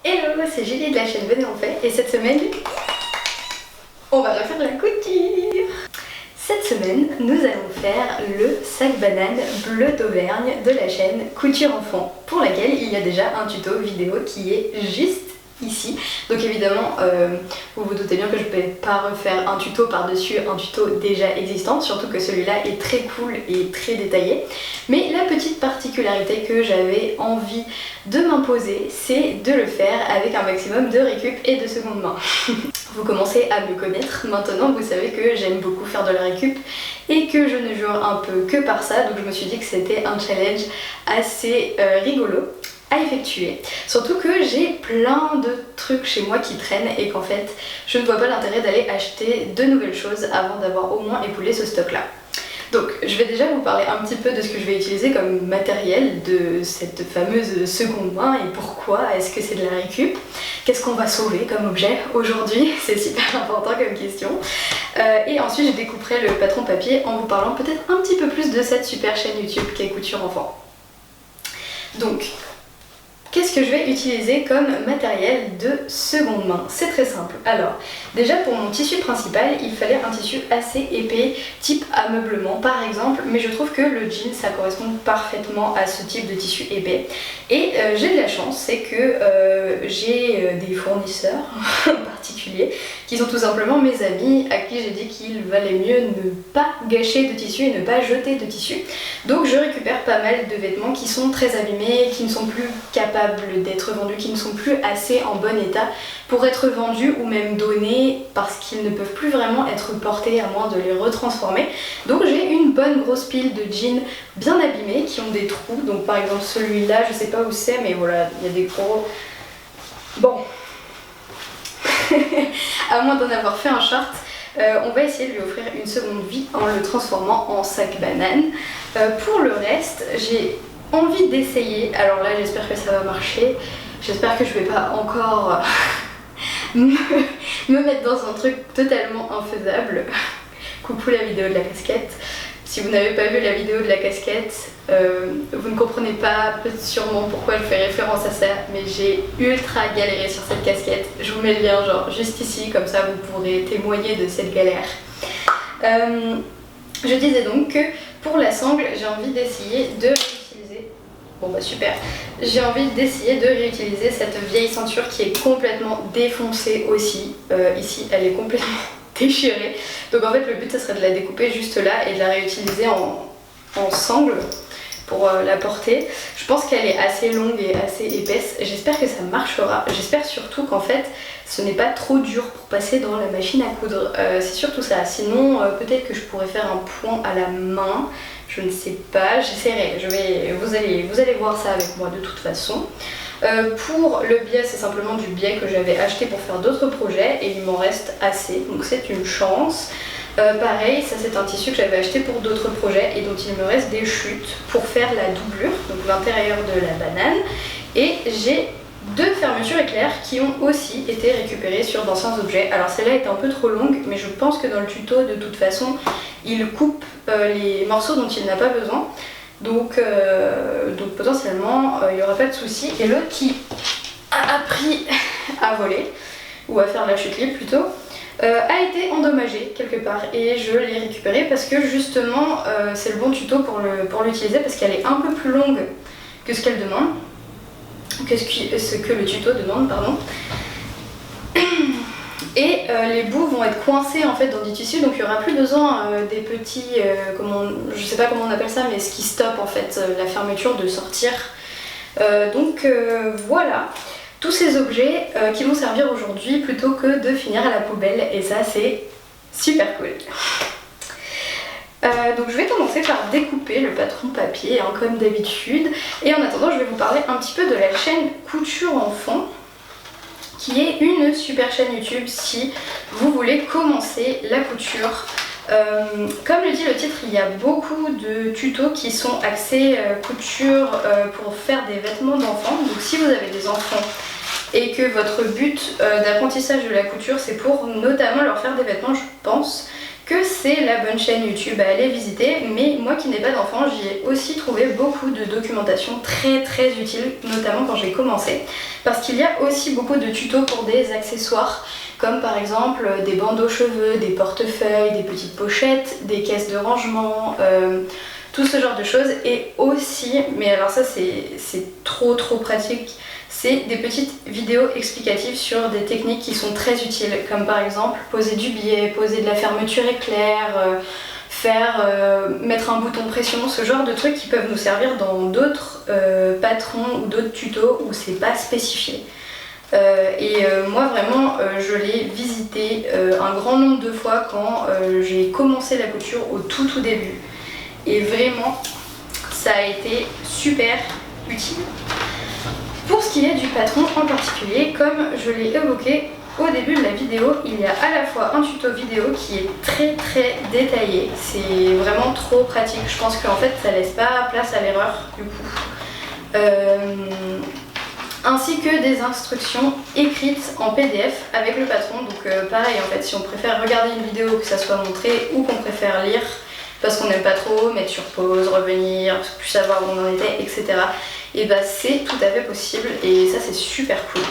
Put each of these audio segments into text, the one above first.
Hello, c'est Julie de la chaîne Venez on fait et cette semaine, on va refaire la couture. Cette semaine, nous allons faire le sac banane bleu d'Auvergne de la chaîne Couture Enfant, pour laquelle il y a déjà un tuto vidéo qui est juste ici. Donc évidemment, vous vous doutez bien que je ne vais pas refaire un tuto par-dessus un tuto déjà existant, surtout que celui-là est très cool et très détaillé. Mais la petite particularité que j'avais envie de m'imposer, c'est de le faire avec un maximum de récup et de seconde main. Vous commencez à me connaître, maintenant vous savez que j'aime beaucoup faire de la récup et que je ne jure un peu que par ça, donc je me suis dit que c'était un challenge assez rigolo à effectuer. Surtout que j'ai plein de trucs chez moi qui traînent et qu'en fait je ne vois pas l'intérêt d'aller acheter de nouvelles choses avant d'avoir au moins écoulé ce stock là. Donc je vais déjà vous parler un petit peu de ce que je vais utiliser comme matériel de cette fameuse seconde main et pourquoi est-ce que c'est de la récup. Qu'est-ce qu'on va sauver comme objet aujourd'hui, c'est super important comme question. Et ensuite je découperai le patron papier en vous parlant peut-être un petit peu plus de cette super chaîne YouTube qu'est Couture Enfant. Donc qu'est-ce que je vais utiliser comme matériel de seconde main? C'est très simple. Alors, déjà pour mon tissu principal, il fallait un tissu assez épais, type ameublement par exemple, mais je trouve que le jean ça correspond parfaitement à ce type de tissu épais. Et j'ai de la chance, c'est que j'ai des fournisseurs particuliers qui sont tout simplement mes amis à qui j'ai dit qu'il valait mieux ne pas gâcher de tissu et ne pas jeter de tissu. Donc je récupère pas mal de vêtements qui sont très abîmés, qui ne sont plus capables d'être vendus, qui ne sont plus assez en bon état pour être vendus ou même donnés parce qu'ils ne peuvent plus vraiment être portés à moins de les retransformer. Donc j'ai une bonne grosse pile de jeans bien abîmés qui ont des trous. Donc par exemple celui-là, je sais pas où c'est mais voilà, il y a des gros... Bon... à moins d'en avoir fait un short, on va essayer de lui offrir une seconde vie en le transformant en sac banane. Pour le reste, j'ai envie d'essayer, alors là j'espère que ça va marcher, j'espère que je vais pas encore me mettre dans un truc totalement infaisable. Coucou la vidéo de la casquette. Si vous n'avez pas vu la vidéo de la casquette, vous ne comprenez pas sûrement pourquoi je fais référence à ça, mais j'ai ultra galéré sur cette casquette. Je vous mets le lien genre juste ici, comme ça vous pourrez témoigner de cette galère. Je disais donc que pour la sangle, j'ai envie d'essayer de réutiliser... Bon bah super. J'ai envie d'essayer de réutiliser cette vieille ceinture qui est complètement défoncée aussi. Ici, elle est complètement déchirée. Donc en fait le but ça serait de la découper juste là et de la réutiliser en sangle pour la porter. Je pense qu'elle est assez longue et assez épaisse. J'espère que ça marchera. J'espère surtout qu'en fait ce n'est pas trop dur pour passer dans la machine à coudre. C'est surtout ça. Sinon peut-être que je pourrais faire un point à la main. Je ne sais pas, j'essaierai. Vous allez voir ça avec moi de toute façon. Pour le biais, c'est simplement du biais que j'avais acheté pour faire d'autres projets et il m'en reste assez, donc c'est une chance. Pareil, ça c'est un tissu que j'avais acheté pour d'autres projets et dont il me reste des chutes pour faire la doublure, donc l'intérieur de la banane. Et j'ai deux fermetures éclairs qui ont aussi été récupérées sur d'anciens objets. Alors celle-là est un peu trop longue, mais je pense que dans le tuto de toute façon, il coupe les morceaux dont il n'a pas besoin. Donc potentiellement il n'y aura pas de souci. Et l'autre qui a appris à voler, ou à faire la chute libre plutôt, a été endommagé quelque part et je l'ai récupéré parce que justement c'est le bon tuto pour l'utiliser parce qu'elle est un peu plus longue que ce qu'elle demande, que ce que le tuto demande, pardon. Et les bouts vont être coincés en fait dans du tissu, donc il n'y aura plus besoin des petits, je sais pas comment on appelle ça, mais ce qui stoppe en fait la fermeture de sortir. Voilà, tous ces objets qui vont servir aujourd'hui plutôt que de finir à la poubelle, et ça c'est super cool. Donc je vais commencer par découper le patron papier hein, comme d'habitude, et en attendant je vais vous parler un petit peu de la chaîne Couture Enfant, qui est une super chaîne YouTube si vous voulez commencer la couture. Comme le dit le titre, il y a beaucoup de tutos qui sont axés couture pour faire des vêtements d'enfants. Donc si vous avez des enfants et que votre but d'apprentissage de la couture c'est pour notamment leur faire des vêtements, je pense que c'est la bonne chaîne YouTube à aller visiter, mais moi qui n'ai pas d'enfant, j'y ai aussi trouvé beaucoup de documentation très utile, notamment quand j'ai commencé, parce qu'il y a aussi beaucoup de tutos pour des accessoires, comme par exemple des bandeaux cheveux, des portefeuilles, des petites pochettes, des caisses de rangement, tout ce genre de choses. Et aussi, mais alors ça c'est trop pratique, c'est des petites vidéos explicatives sur des techniques qui sont très utiles, comme par exemple poser du biais, poser de la fermeture éclair, mettre un bouton pression, ce genre de trucs qui peuvent nous servir dans d'autres patrons ou d'autres tutos où c'est pas spécifié. Moi vraiment je l'ai visité un grand nombre de fois quand j'ai commencé la couture au tout début, et vraiment ça a été super utile. Pour ce qui est du patron en particulier, comme je l'ai évoqué au début de la vidéo, il y a à la fois un tuto vidéo qui est très détaillé, c'est vraiment trop pratique, je pense qu'en fait ça laisse pas place à l'erreur du coup. Ainsi que des instructions écrites en PDF avec le patron, donc pareil en fait, si on préfère regarder une vidéo que ça soit montré ou qu'on préfère lire parce qu'on n'aime pas trop, mettre sur pause, revenir, plus savoir où on en était, etc. Et bah c'est tout à fait possible et ça c'est super cool.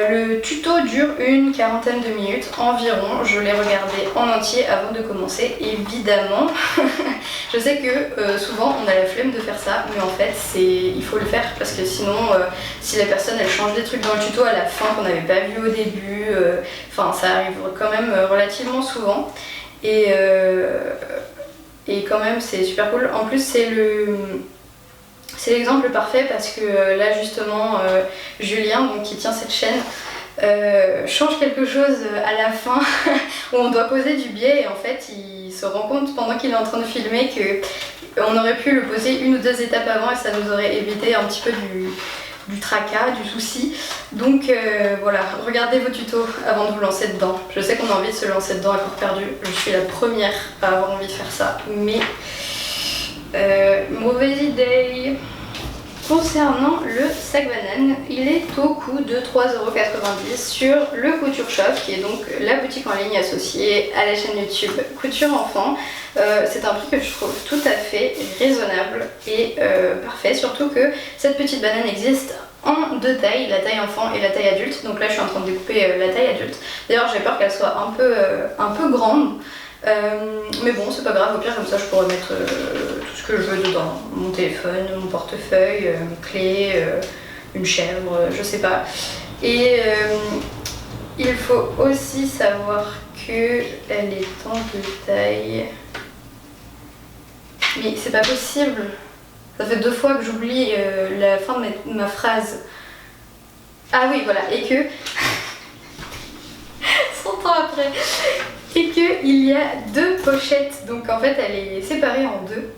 Le tuto dure une quarantaine de minutes environ, je l'ai regardé en entier avant de commencer, évidemment. Je sais que souvent on a la flemme de faire ça, mais en fait il faut le faire parce que sinon si la personne elle change des trucs dans le tuto à la fin qu'on n'avait pas vu au début, enfin ça arrive quand même relativement souvent et quand même c'est super cool. En plus c'est l'exemple parfait parce que là justement Julien donc, qui tient cette chaîne change quelque chose à la fin où on doit poser du biais et en fait il se rend compte pendant qu'il est en train de filmer qu'on aurait pu le poser une ou deux étapes avant et ça nous aurait évité un petit peu du tracas, du souci. Donc voilà, regardez vos tutos avant de vous lancer dedans. Je sais qu'on a envie de se lancer dedans à corps perdu, je suis la première à avoir envie de faire ça, mais mauvaise idée. Concernant le sac banane, il est au coût de 3,90 € sur le Couture Shop, qui est donc la boutique en ligne associée à la chaîne YouTube Couture Enfant. C'est un prix que je trouve tout à fait raisonnable et parfait, surtout que cette petite banane existe en deux tailles, la taille enfant et la taille adulte. Donc là je suis en train de découper la taille adulte. D'ailleurs j'ai peur qu'elle soit un peu grande. Mais bon, c'est pas grave, au pire comme ça je pourrais mettre tout ce que je veux dedans, mon téléphone, mon portefeuille, mes clés, une chèvre, je sais pas. Et il faut aussi savoir que elle est en deux tailles. Mais c'est pas possible, ça fait 2 fois que j'oublie la fin de ma phrase. Ah oui, voilà, et que 100 ans après, et qu'il y a 2 pochettes, donc en fait elle est séparée en 2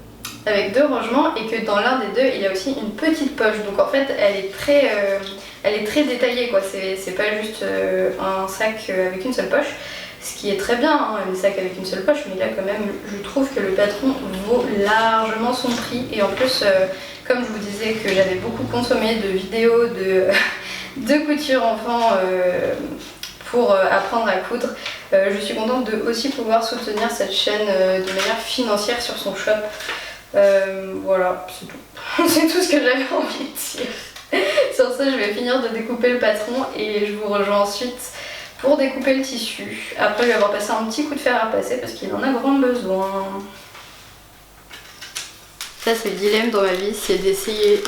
avec 2 rangements et que dans l'un des 2 il y a aussi une petite poche, donc en fait elle est très détaillée quoi, c'est pas juste un sac avec une seule poche, ce qui est très bien, hein, un sac avec une seule poche, mais là quand même je trouve que le patron vaut largement son prix. Et en plus comme je vous disais que j'avais beaucoup consommé de vidéos de couture enfant pour apprendre à coudre, je suis contente de aussi pouvoir soutenir cette chaîne de manière financière sur son shop. Voilà, c'est tout. C'est tout ce que j'avais envie de dire. Sur ça, je vais finir de découper le patron et je vous rejoins ensuite pour découper le tissu. Après, je vais avoir passé un petit coup de fer à passer parce qu'il en a grand besoin. Ça, c'est le dilemme dans ma vie, c'est d'essayer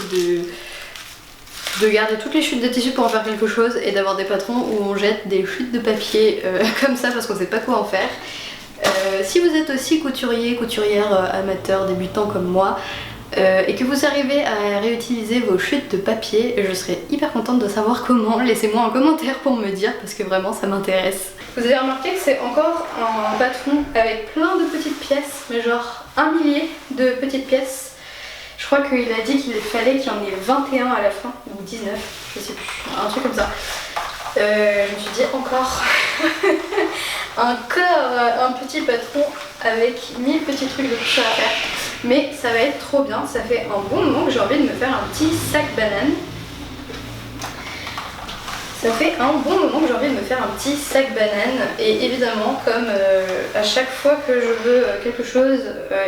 de garder toutes les chutes de tissu pour en faire quelque chose et d'avoir des patrons où on jette des chutes de papier comme ça parce qu'on sait pas quoi en faire. Si vous êtes aussi couturier, couturière amateur, débutant comme moi et que vous arrivez à réutiliser vos chutes de papier, je serais hyper contente de savoir comment. Laissez-moi un commentaire pour me dire parce que vraiment ça m'intéresse. Vous avez remarqué que c'est encore un patron avec plein de petites pièces, mais genre 1 millier de petites pièces. Je crois qu'il a dit qu'il fallait qu'il y en ait 21 à la fin, ou 19, je sais plus, un truc comme ça. Je me suis dit encore un petit patron avec 1000 petits trucs de couture à faire. Mais ça va être trop bien, ça fait un bon moment que j'ai envie de me faire un petit sac banane. Ça fait un bon moment que j'ai envie de me faire un petit sac banane et évidemment comme à chaque fois que je veux quelque chose,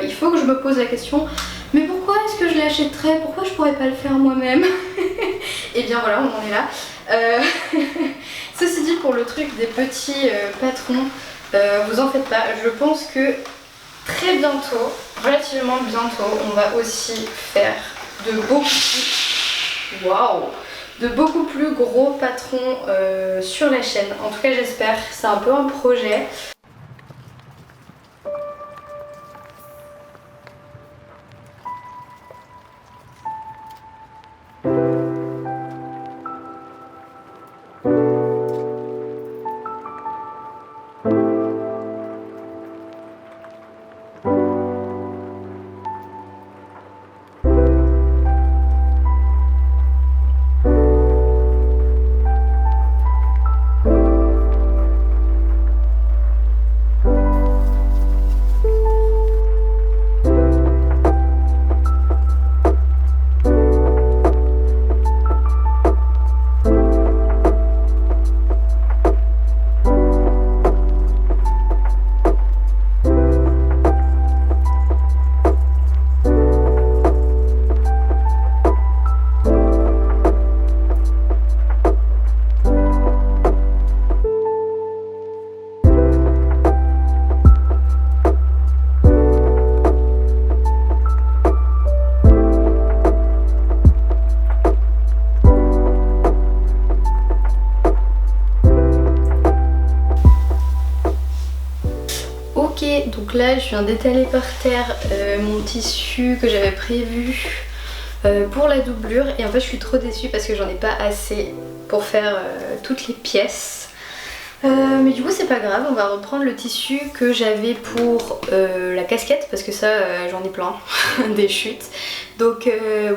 il faut que je me pose la question mais pourquoi est-ce que je l'achèterais? Pourquoi je pourrais pas le faire moi-même? Et bien voilà, on en est là. Ceci dit, pour le truc des petits patrons, vous en faites pas, je pense que très bientôt, relativement bientôt, on va aussi faire de beaucoup plus gros patrons sur la chaîne. En tout cas j'espère, c'est un peu un projet. Ok, donc là je viens d'étaler par terre mon tissu que j'avais prévu pour la doublure et en fait je suis trop déçue parce que j'en ai pas assez pour faire toutes les pièces. Mais du coup c'est pas grave, on va reprendre le tissu que j'avais pour la casquette parce que ça j'en ai plein des chutes. Donc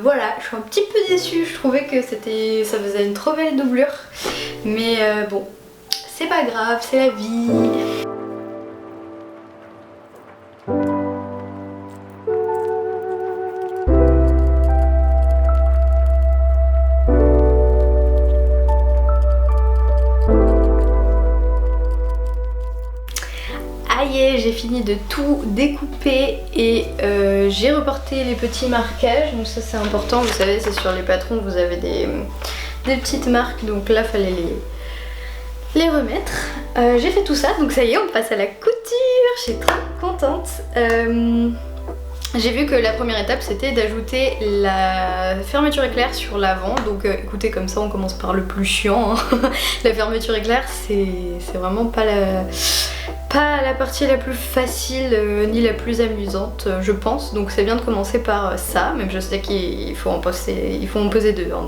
voilà, je suis un petit peu déçue, je trouvais que ça faisait une trop belle doublure. Mais bon, c'est pas grave, c'est la vie. J'ai fini de tout découper et j'ai reporté les petits marquages, donc ça c'est important, vous savez c'est sur les patrons vous avez des petites marques, donc là fallait les remettre. J'ai fait tout ça, donc ça y est on passe à la couture, je suis très contente. J'ai vu que la première étape c'était d'ajouter la fermeture éclair sur l'avant, donc écoutez comme ça on commence par le plus chiant, hein. La fermeture éclair c'est vraiment pas la partie la plus facile ni la plus amusante je pense, donc c'est bien de commencer par ça, même je sais qu'il faut en poser deux, hein,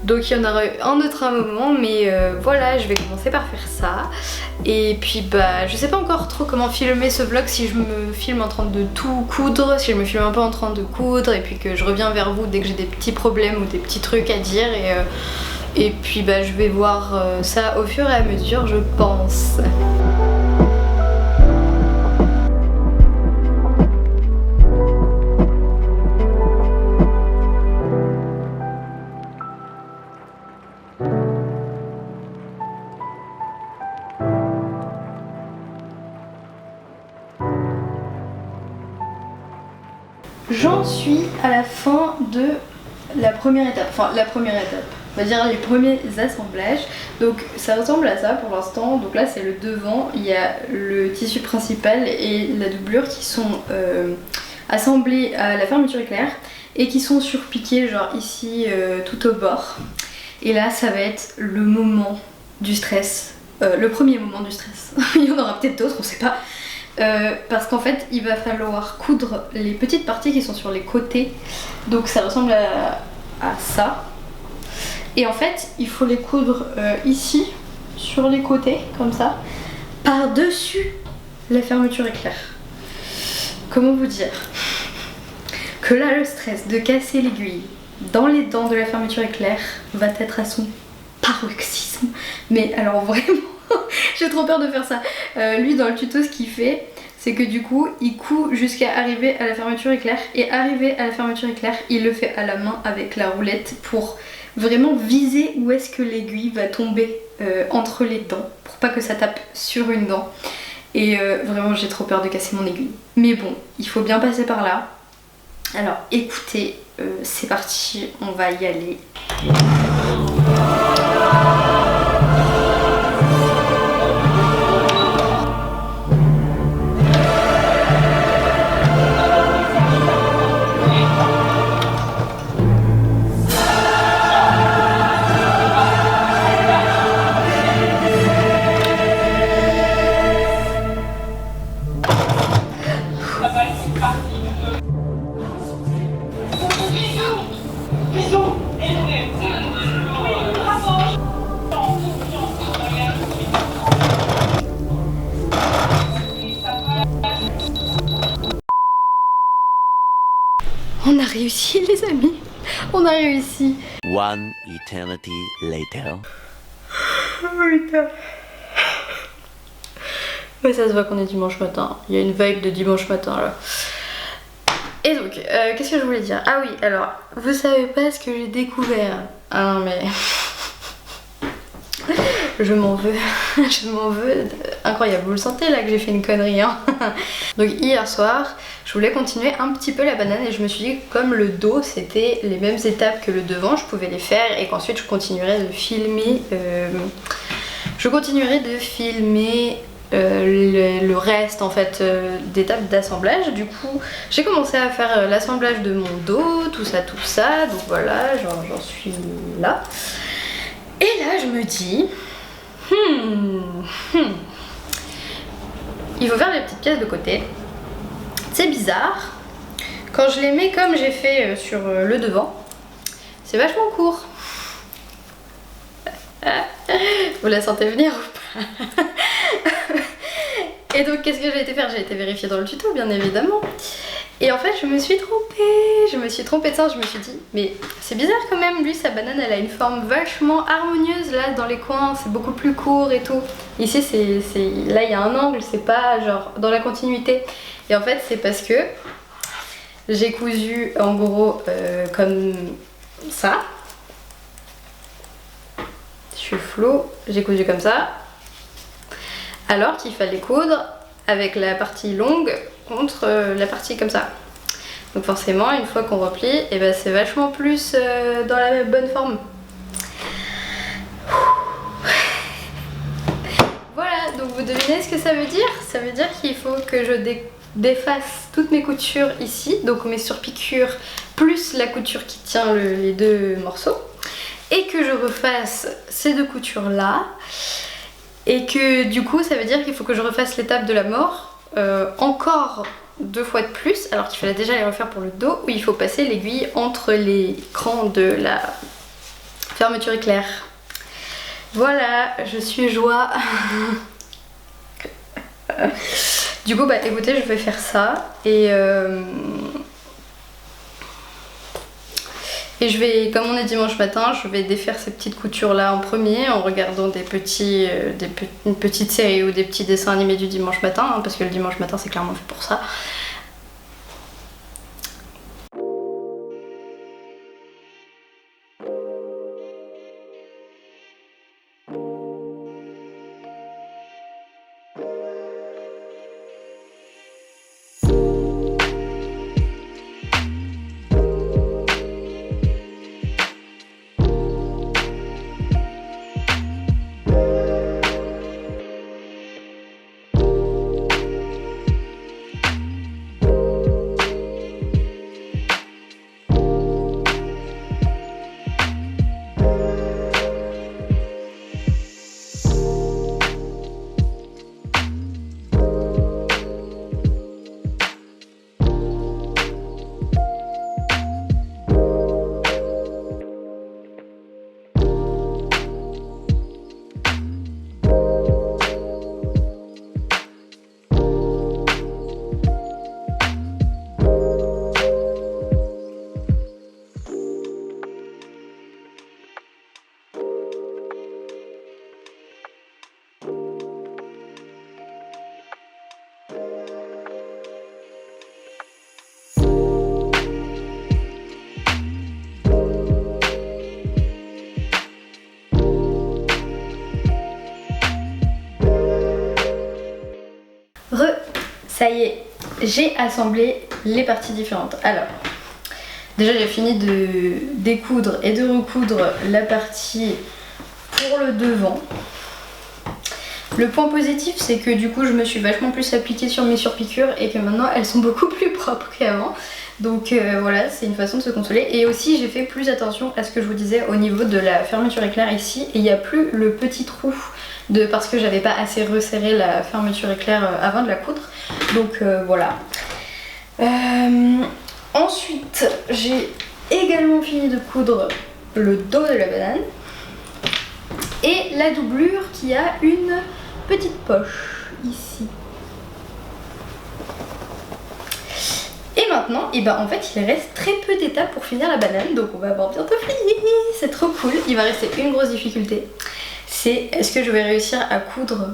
donc il y en aura un autre à un moment, mais voilà, je vais commencer par faire ça. Et puis bah je sais pas encore trop comment filmer ce vlog, si je me filme en train de tout coudre, si je me filme un peu en train de coudre et puis que je reviens vers vous dès que j'ai des petits problèmes ou des petits trucs à dire, et puis bah je vais voir ça au fur et à mesure je pense. J'en suis à la fin de la première étape, on va dire les premiers assemblages. Donc ça ressemble à ça pour l'instant, donc là c'est le devant, il y a le tissu principal et la doublure qui sont assemblés à la fermeture éclair et qui sont surpiqués genre ici tout au bord. Et là ça va être le moment du stress, le premier moment du stress. Il y en aura peut-être d'autres, on sait pas. Parce qu'en fait il va falloir coudre les petites parties qui sont sur les côtés, donc ça ressemble à ça, et en fait il faut les coudre ici sur les côtés comme ça par dessus la fermeture éclair. Comment vous dire que là le stress de casser l'aiguille dans les dents de la fermeture éclair va être à son paroxysme, mais alors vraiment j'ai trop peur de faire ça. Lui dans le tuto ce qu'il fait c'est que du coup il coud jusqu'à arriver à la fermeture éclair, et arrivé à la fermeture éclair il le fait à la main avec la roulette pour vraiment viser où est-ce que l'aiguille va tomber entre les dents pour pas que ça tape sur une dent. Et vraiment j'ai trop peur de casser mon aiguille. Mais bon, il faut bien passer par là. Alors écoutez, c'est parti, on va y aller. On a réussi les amis, on a réussi. One eternity later. Oh putain. Ouais, ça se voit qu'on est dimanche matin, il y a une vibe de dimanche matin là. Et donc, qu'est-ce que je voulais dire? Ah oui, alors, vous savez pas ce que j'ai découvert. Ah non mais... Je m'en veux, je m'en veux. Incroyable, vous le sentez là que j'ai fait une connerie hein. Donc hier soir, je voulais continuer un petit peu la banane et je me suis dit que comme le dos c'était les mêmes étapes que le devant, je pouvais les faire et qu'ensuite je continuerais de filmer le reste en fait d'étapes d'assemblage. Du coup j'ai commencé à faire l'assemblage de mon dos, tout ça, donc voilà, j'en suis là. Et là je me dis il faut faire les petites pièces de côté. C'est bizarre, quand je les mets comme j'ai fait sur le devant, c'est vachement court. Vous la sentez venir ou pas? Et donc qu'est-ce que j'ai été faire? J'ai été vérifier dans le tuto bien évidemment. Et en fait je me suis trompée de sens, je me suis dit mais c'est bizarre quand même, lui sa banane elle a une forme vachement harmonieuse là dans les coins, c'est beaucoup plus court et tout. Ici là il y a un angle, c'est pas genre dans la continuité. Et en fait c'est parce que j'ai cousu en gros comme ça. Je suis floue, j'ai cousu comme ça. Alors qu'il fallait coudre avec la partie longue contre la partie comme ça. Donc forcément une fois qu'on replie, et ben c'est vachement plus dans la même bonne forme. Voilà, donc vous devinez ce que ça veut dire? Ça veut dire qu'il faut que je défasse toutes mes coutures ici, donc mes surpiqûres plus la couture qui tient les deux morceaux, et que je refasse ces deux coutures là, et que du coup ça veut dire qu'il faut que je refasse l'étape de la mort encore 2 fois de plus, alors qu'il fallait déjà les refaire pour le dos, où il faut passer l'aiguille entre les crans de la fermeture éclair. Voilà, je suis joie. Du coup bah écoutez, je vais faire ça et je vais, comme on est dimanche matin, je vais défaire ces petites coutures là en premier en regardant une petite série ou des petits dessins animés du dimanche matin, hein, parce que le dimanche matin c'est clairement fait pour ça. ça y est, j'ai assemblé les parties différentes. Alors, déjà j'ai fini de découdre et de recoudre la partie pour le devant. Le point positif, c'est que du coup je me suis vachement plus appliquée sur mes surpiqûres et que maintenant elles sont beaucoup plus propres qu'avant. Donc voilà, c'est une façon de se consoler. Et aussi j'ai fait plus attention à ce que je vous disais au niveau de la fermeture éclair ici. Et il n'y a plus le petit trou parce que j'avais pas assez resserré la fermeture éclair avant de la coudre. Donc voilà. Ensuite, j'ai également fini de coudre le dos de la banane. Et la doublure qui a une petite poche ici. Et maintenant, en fait, il reste très peu d'étapes pour finir la banane, donc on va avoir bientôt fini. C'est trop cool. Il va rester une grosse difficulté. C'est est-ce que je vais réussir à coudre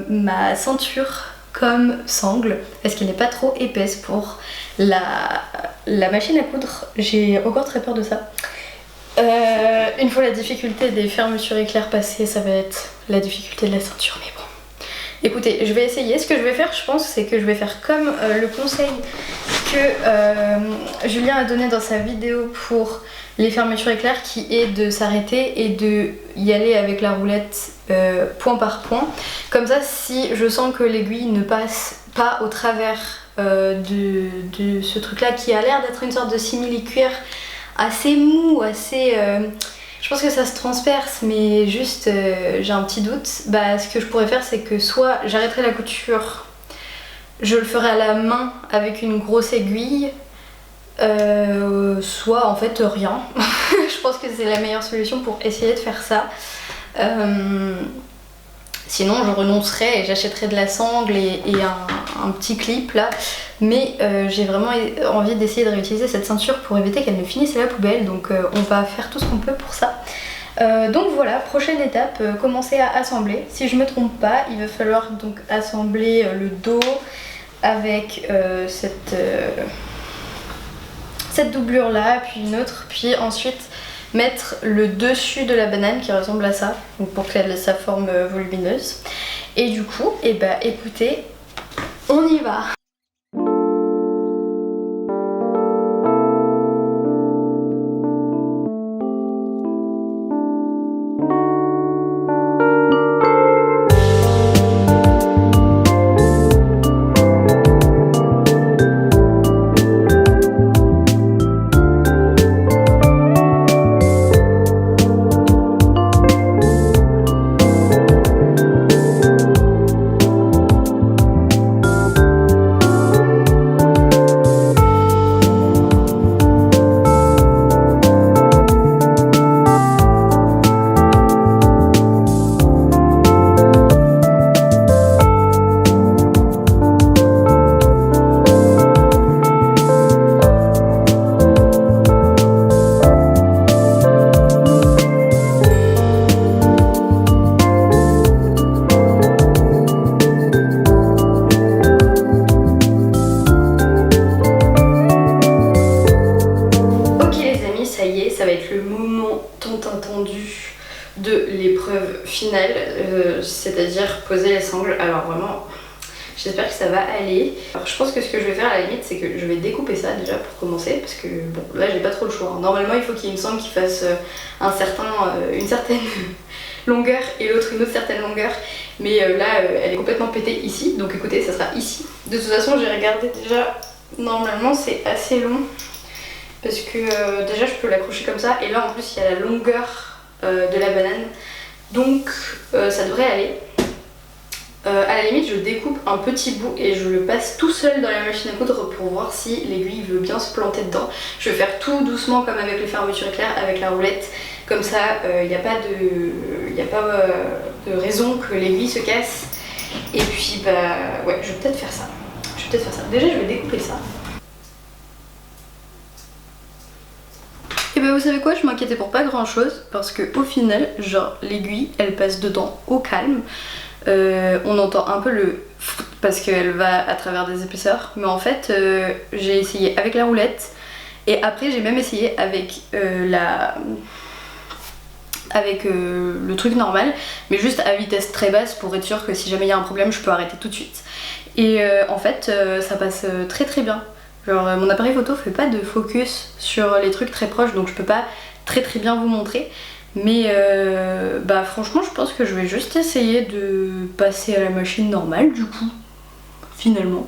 ma ceinture comme sangle? Est-ce qu'elle n'est pas trop épaisse pour la machine à coudre? J'ai encore très peur de ça. Une fois la difficulté des fermetures éclair passée, ça va être la difficulté de la ceinture, mais bon. Écoutez, je vais essayer. Ce que je vais faire, je pense, c'est que je vais faire comme le conseil que Julien a donné dans sa vidéo pour les fermetures éclair, qui est de s'arrêter et de y aller avec la roulette point par point. Comme ça, si je sens que l'aiguille ne passe pas au travers de ce truc-là, qui a l'air d'être une sorte de simili-cuir assez mou, assez... je pense que ça se transperce, mais juste j'ai un petit doute. Ce que je pourrais faire, c'est que soit j'arrêterai la couture, je le ferai à la main avec une grosse aiguille, soit en fait rien. Je pense que c'est la meilleure solution pour essayer de faire ça. Sinon je renoncerai et j'achèterai de la sangle et un petit clip là. Mais j'ai vraiment envie d'essayer de réutiliser cette ceinture pour éviter qu'elle ne finisse à la poubelle. Donc on va faire tout ce qu'on peut pour ça. Donc voilà, prochaine étape, commencer à assembler. Si je me trompe pas, il va falloir donc assembler le dos avec cette doublure là, puis une autre, puis ensuite mettre le dessus de la banane qui ressemble à ça, donc pour qu'elle ait sa forme volumineuse. Et du coup, écoutez, on y va. De l'épreuve finale, c'est-à-dire poser les sangles. Alors vraiment, j'espère que ça va aller. Alors je pense que ce que je vais faire à la limite, c'est que je vais découper ça déjà pour commencer, parce que bon, là j'ai pas trop le choix. Normalement il faut qu'il y ait une sangle qui fasse une certaine longueur et l'autre une autre certaine longueur, mais là elle est complètement pétée ici, donc écoutez, ça sera ici. De toute façon j'ai regardé déjà, normalement c'est assez long, parce que déjà je peux l'accrocher comme ça, et là en plus il y a la longueur de la banane, donc ça devrait aller. À la limite je découpe un petit bout et je le passe tout seul dans la machine à coudre pour voir si l'aiguille veut bien se planter dedans. Je vais faire tout doucement comme avec les fermetures éclair, avec la roulette, comme ça il n'y a pas de raison que l'aiguille se casse. Et puis ouais, je vais peut-être faire ça. Déjà je vais découper ça. Et vous savez quoi, je m'inquiétais pour pas grand chose, parce que au final, genre l'aiguille elle passe dedans au calme. On entend un peu le parce qu'elle va à travers des épaisseurs, mais en fait j'ai essayé avec la roulette, et après j'ai même essayé avec avec le truc normal, mais juste à vitesse très basse pour être sûr que si jamais il y a un problème je peux arrêter tout de suite. Et en fait ça passe très très bien. Genre mon appareil photo fait pas de focus sur les trucs très proches, donc je peux pas très très bien vous montrer. Mais bah franchement je pense que je vais juste essayer de passer à la machine normale du coup, finalement.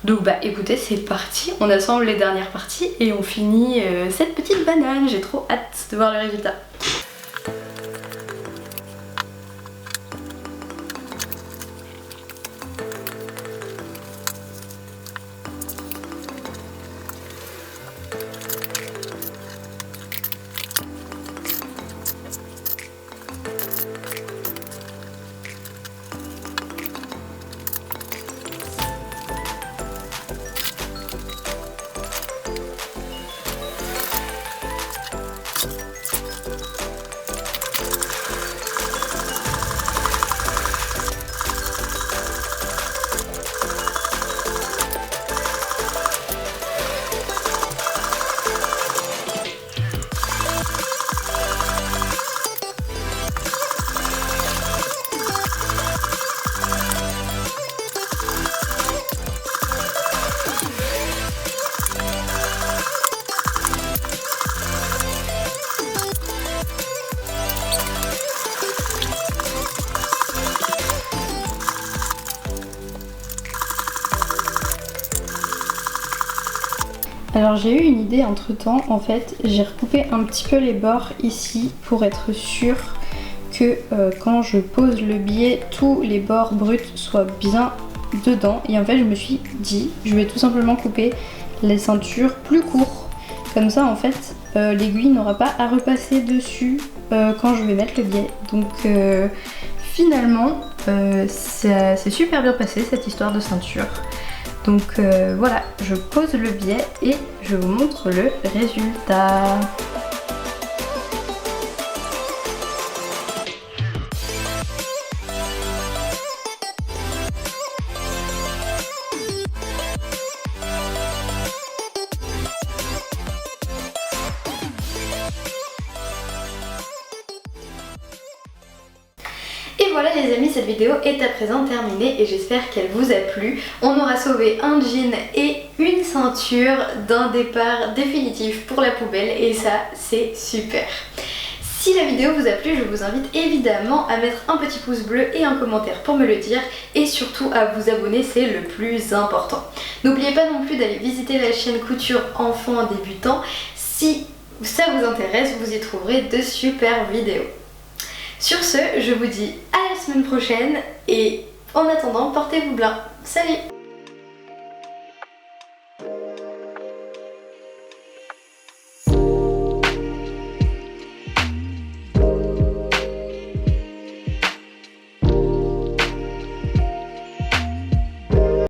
Donc bah écoutez, c'est parti, on assemble les dernières parties et on finit cette petite banane. J'ai trop hâte de voir le résultat. Alors j'ai eu une idée entre temps, en fait j'ai recoupé un petit peu les bords ici pour être sûre que quand je pose le biais, tous les bords bruts soient bien dedans. Et en fait je me suis dit, je vais tout simplement couper les ceintures plus courts. Comme ça en fait l'aiguille n'aura pas à repasser dessus quand je vais mettre le biais. Donc finalement ça s'est super bien passé cette histoire de ceinture. Donc voilà, je pose le biais et je vous montre le résultat. Et voilà les amis, cette vidéo est à présent terminée et j'espère qu'elle vous a plu. On aura sauvé un jean et une ceinture d'un départ définitif pour la poubelle et ça c'est super. Si la vidéo vous a plu, je vous invite évidemment à mettre un petit pouce bleu et un commentaire pour me le dire et surtout à vous abonner, c'est le plus important. N'oubliez pas non plus d'aller visiter la chaîne Couture Enfants Débutants. Si ça vous intéresse, vous y trouverez de super vidéos. Sur ce, je vous dis à la semaine prochaine et en attendant, portez-vous bien. Salut!